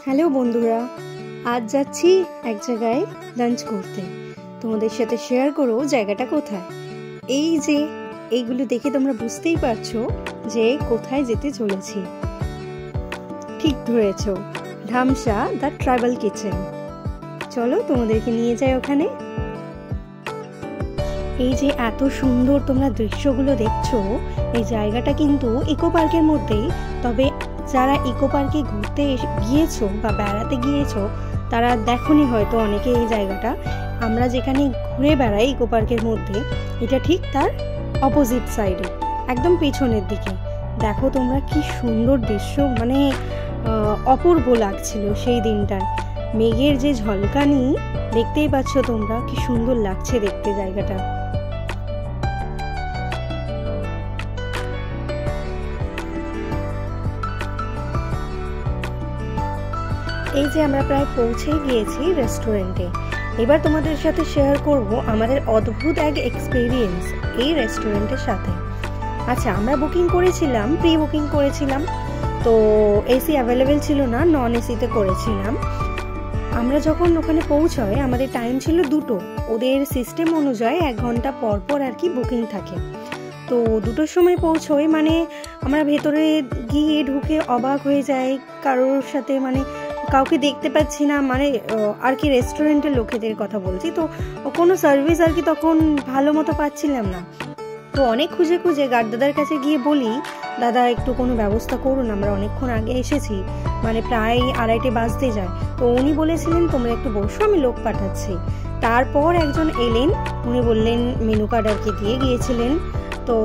Hello বন্ধুরা, আজ যাচ্ছি এক জায়গায় লাঞ্চ করতে। তোমাদের সাথে শেয়ার করো জায়গাটা কোথায়। এই যে এইগুলো দেখে তোমরা বুঝতেই পারছো যে কোথায় যেতে চলেছি। ঠিক ধরেছো, ধামসা দ্য ট্রাইবাল কিচেন। চলো তোমাদেরকে নিয়ে যাই ওখানে। এই যে এত সুন্দর তোমরা দৃশ্যগুলো দেখছো, এই জায়গাটা কিন্তু ইকো পার্কের মধ্যেই। তবে যারা ইকো পার্কে ঘুরতে গিয়েছো বা বেড়াতে গিয়েছো তারা দেখোনি হয়তো অনেকে এই জায়গাটা। আমরা যেখানে ঘুরে বেড়াই ইকো পার্কের মধ্যে, এটা ঠিক তার অপোজিট সাইডে, একদম পেছনের দিকে। দেখো তোমরা কি সুন্দর দৃশ্য, মানে অপূর্ব লাগছিল সেই দিনটায়। মেঘের যে ঝলকানি দেখতেই পাচ্ছ তোমরা, কি সুন্দর লাগছে দেখতে জায়গাটা। এই যে আমরা প্রায় পৌঁছেই গিয়েছি রেস্টুরেন্টে। এবার তোমাদের সাথে শেয়ার করব আমাদের অদ্ভুত এক এক্সপিরিয়েন্স এই রেস্টুরেন্টের সাথে। আচ্ছা, আমরা বুকিং করেছিলাম, প্রি বুকিং করেছিলাম, তো এসি অ্যাভেলেবেল ছিল না, নন এসিতে করেছিলাম। আমরা যখন ওখানে পৌঁছাই আমাদের টাইম ছিল 2টো। ওদের সিস্টেম অনুযায়ী 1 ঘন্টা পর পর আর কি বুকিং থাকে। তো 2টোর সময় পৌঁছোই, মানে আমরা ভেতরে গিয়ে ঢুকে অবাক হয়ে যাই, কারোর সাথে মানে কাউকে দেখতে পাচ্ছি না, মানে আর কি রেস্টুরেন্টের লোকেদের কথা বলছি। তো কোনো সার্ভিস আর কি তখন ভালো মতো পাচ্ছিলাম না। তো অনেক খুঁজে খুঁজে গার্ড দাদার কাছে গিয়ে বলি, দাদা একটু কোনো ব্যবস্থা করুন, আমরা অনেকক্ষণ আগে এসেছি, মানে প্রায় 2:30 বাজতে যায়। তো উনি বলেছিলেন তোমরা একটু বসো, আমি লোক পাঠাচ্ছি। তারপর একজন এলেন, উনি বললেন মেনু কার্ড আর কি দিয়ে গিয়েছিলেন। তো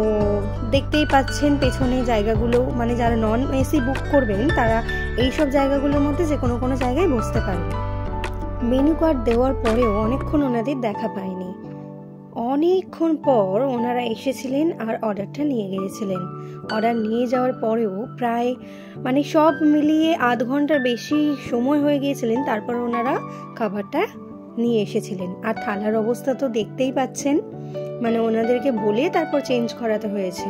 দেখতেই পাচ্ছেন পেছনে জায়গাগুলো, মানে যারা নন এসি বুক করবেন তারা এইসব জায়গাগুলোর মধ্যে যে কোনো জায়গায় বসতে পারেন। মেনু কার্ড দেওয়ার পরেও অনেকক্ষণ ওনাদের দেখা পায়নি। অনেকক্ষণ পর ওনারা এসেছিলেন আর অর্ডারটা নিয়ে গিয়েছিলেন। অর্ডার নিয়ে যাওয়ার পরেও প্রায় মানে সব মিলিয়ে 1/2 ঘন্টার বেশি সময় হয়ে গিয়েছিলেন। তারপর ওনারা খাবারটা নিয়ে এসেছিলেন। আর থালার অবস্থা তো দেখতেই পাচ্ছেন, মানে ওনাদেরকে বলে তারপর চেঞ্জ করাতে হয়েছে।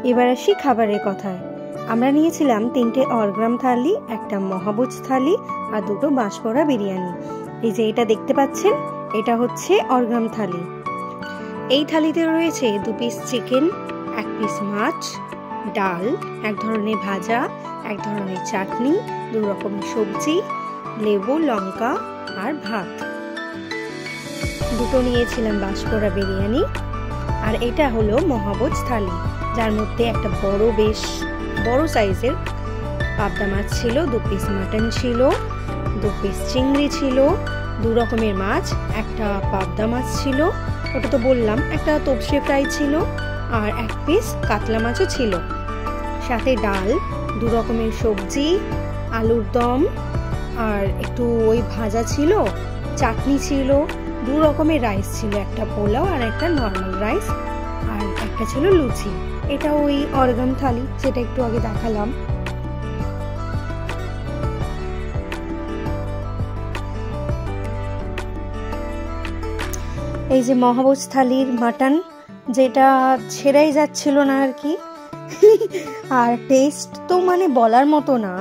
এবার আসি খাবারের কথায়। আমরা নিয়েছিলাম 3টে অর্গ্রাম থালি, একটা মহাভোজ থালি আর 2টো বাঁশপড়া বিরিয়ানি। এই যে এটা দেখতে পাচ্ছেন, এটা হচ্ছে অর্গ্রাম থালি। এই থালিতে রয়েছে 2 পিস চিকেন, 1 পিস মাছ, ডাল, 1 ধরনের ভাজা, 1 ধরনের চাটনি, 2 রকমের সবজি, লেবু, লঙ্কা আর ভাত। 2টো নিয়েছিলাম বাঁশপড়া বিরিয়ানি। আর এটা হলো মহাভোজ থালি, যার মধ্যে একটা বেশ বড় সাইজের পাবদা মাছ ছিল, 2 পিস মাটন ছিল, 2 পিস চিংড়ি ছিল, 2 রকমের মাছ, একটা পাবদা মাছ ছিল, ওটা তো বললাম, একটা তোপসে ফ্রাই ছিল, আর 1 পিস কাতলা মাছও ছিল। সাথে ডাল, 2 রকমের সবজি, আলুর দম, আর একটু ওই ভাজা ছিল, চাটনি ছিল, 2 রকমের রাইস ছিল, একটা পোলাও আর একটা নর্মাল রাইস, আর একটা ছিল লুচি। এটা ওই অর্গাম থালি যেটা একটু আগে দেখালাম। এই যে মহাভোজ থালির মাটন, যেটা ছেড়াই যাচ্ছিল না আর কি। আর টেস্ট তো মানে বলার মতো না।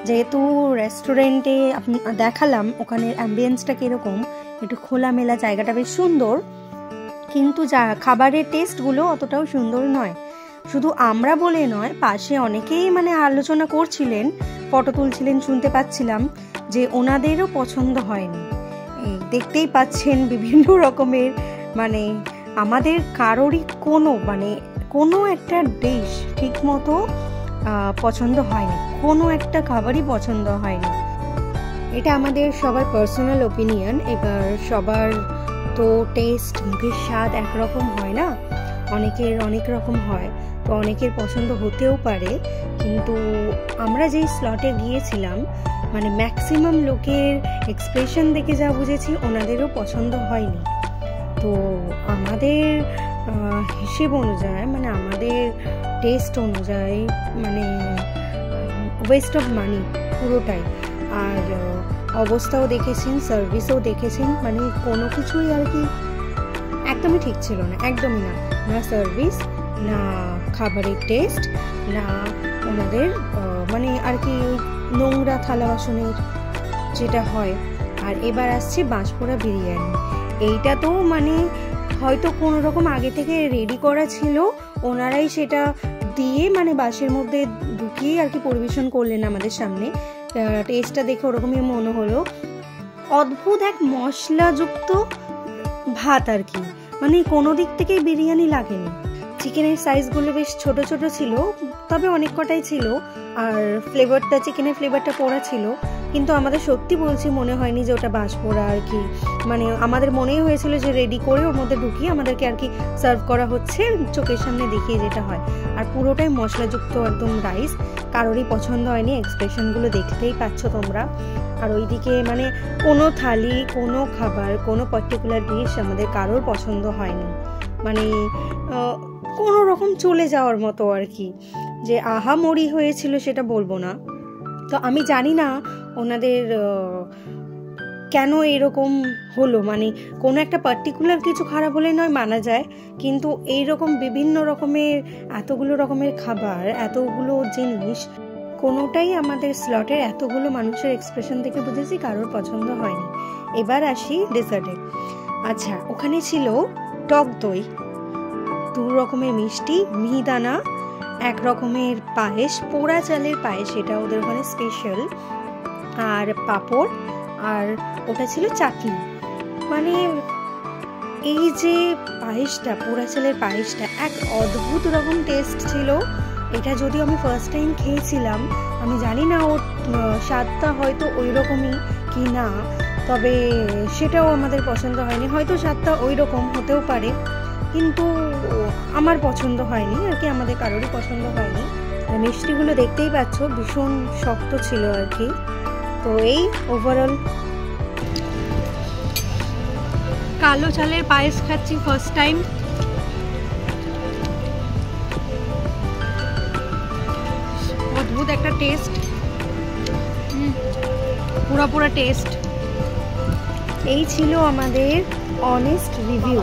যেহেতু রেস্টুরেন্টে দেখালাম ওখানের অ্যাম্বিয়েন্সটা কিরকম, একটু খোলামেলা, জায়গাটা বেশ সুন্দর, কিন্তু যা খাবারের টেস্টগুলো অতটাও সুন্দর নয়। শুধু আমরা বলে নয়, পাশে অনেকেই মানে আলোচনা করছিলেন, ফটো তুলছিলেন, শুনতে পাচ্ছিলাম যে ওনাদেরও পছন্দ হয়নি। এই দেখতেই পাচ্ছেন বিভিন্ন রকমের, মানে আমাদের কারোরই কোনো একটা ডিশ ঠিক মতো পছন্দ হয়নি, কোনো একটা খাবারই পছন্দ হয়নি। এটা আমাদের সবার পার্সোনাল ওপিনিয়ন। এবার সবার তো টেস্ট, মুখের স্বাদ একরকম হয় না, অনেকের অনেক রকম হয়, তো অনেকের পছন্দ হতেও পারে। কিন্তু আমরা যেই স্লটে গিয়েছিলাম, মানে ম্যাক্সিমাম লোকের এক্সপ্রেশন দেখে যা বুঝেছি ওনাদেরও পছন্দ হয়নি। তো আমাদের হিসেব অনুযায়ী, মানে আমাদের টেস্ট অনুযায়ী, মানে ওয়েস্ট অফ মানি পুরোটাই। আর অবস্থাও দেখেছেন, সার্ভিসও দেখেছেন, মানে কোনো কিছুই আর কি একদমই ঠিক ছিল না, একদমই না। না সার্ভিস, না খাবারের টেস্ট, না ওনাদের মানে আর কি নোংরা থালা বাসনের যেটা হয়। আর এবার আসছে বাঁশপোড়া বিরিয়ানি। এইটা তো মানে হয়তো কোনো রকম আগে থেকে রেডি করা ছিল, ওনারাই সেটা দিয়ে মানে বাঁশের মধ্যে ঢুকিয়ে আর কি পরিবেশন করলেন আমাদের সামনে। টেস্টটা দেখে ওরকমই মনে হলো। অদ্ভুত এক মশলাযুক্ত ভাত আর কি, মানে কোনো দিক থেকেই বিরিয়ানি লাগেনি। চিকেনের সাইজগুলো বেশ ছোট ছোট ছিল, তবে অনেক কটাই ছিল। আর ফ্লেভারটা, চিকেনের ফ্লেভারটা পোড়া ছিল, কিন্তু আমাদের সত্যি বলছি মনে হয়নি যে ওটা বাঁশপোড়া আর কি। মানে আমাদের মনেই হয়েছিল যে রেডি করে ওর মধ্যে ঢুকিয়ে আমাদেরকে আর কি সার্ভ করা হচ্ছে, চোখের সামনে দেখিয়ে যেটা হয়। আর পুরোটাই মশলাযুক্ত একদম রাইস, কারোরই পছন্দ হয়নি, এক্সপ্রেশনগুলো দেখতেই পাচ্ছ তোমরা। আর ওইদিকে মানে কোনো থালি, কোনো খাবার, কোনো পার্টিকুলার ডিশ আমাদের কারোর পছন্দ হয়নি। মানে কোনো রকম চলে যাওয়ার মতো আর কি। যে আহামরি হয়েছিল সেটা বলবো না। তো আমি জানি না ওনাদের কেন এরকম হলো, মানে কোনো একটা পার্টিকুলার কিছু খারাপ হলে নয় মানা যায়, কিন্তু এইরকম বিভিন্ন রকমের এতগুলো রকমের খাবার, এতগুলো জিনিস, কোনোটাই আমাদের স্লটের এতগুলো মানুষের এক্সপ্রেশন দেখে বুঝেছি কারোর পছন্দ হয়নি। এবার আসি ডেজার্টে। আচ্ছা, ওখানে ছিল টক দই, 2 রকমের মিষ্টি, মিহিদানা, 1 রকমের পায়েস, পোড়া চালের পায়েস, এটা ওদের ওখানে স্পেশাল, আর পাঁপড়, আর ওটা ছিল চাটনি। মানে এই যে পায়েসটা, পোড়া চালের পায়েসটা এক অদ্ভুত রকম টেস্ট ছিল। এটা যদিও আমি ফার্স্ট টাইম খেয়েছিলাম, আমি জানি না ওর স্বাদটা হয়তো ওই রকমই কি না, তবে সেটাও আমাদের পছন্দ হয়নি। হয়তো স্বাদটা ওই রকম হতেও পারে, কিন্তু আমার পছন্দ হয়নি আর কি, আমাদের কারোরই পছন্দ হয়নি। আর মিষ্টিগুলো দেখতেই পাচ্ছ ভীষণ শক্ত ছিল আর কি। তো এই ওভারঅল কালো চালের পায়েস খাচ্ছি ফার্স্ট টাইম। অদ্ভুত একটা টেস্ট, পুরো টেস্ট। এই ছিল আমাদের অনেস্ট রিভিউ।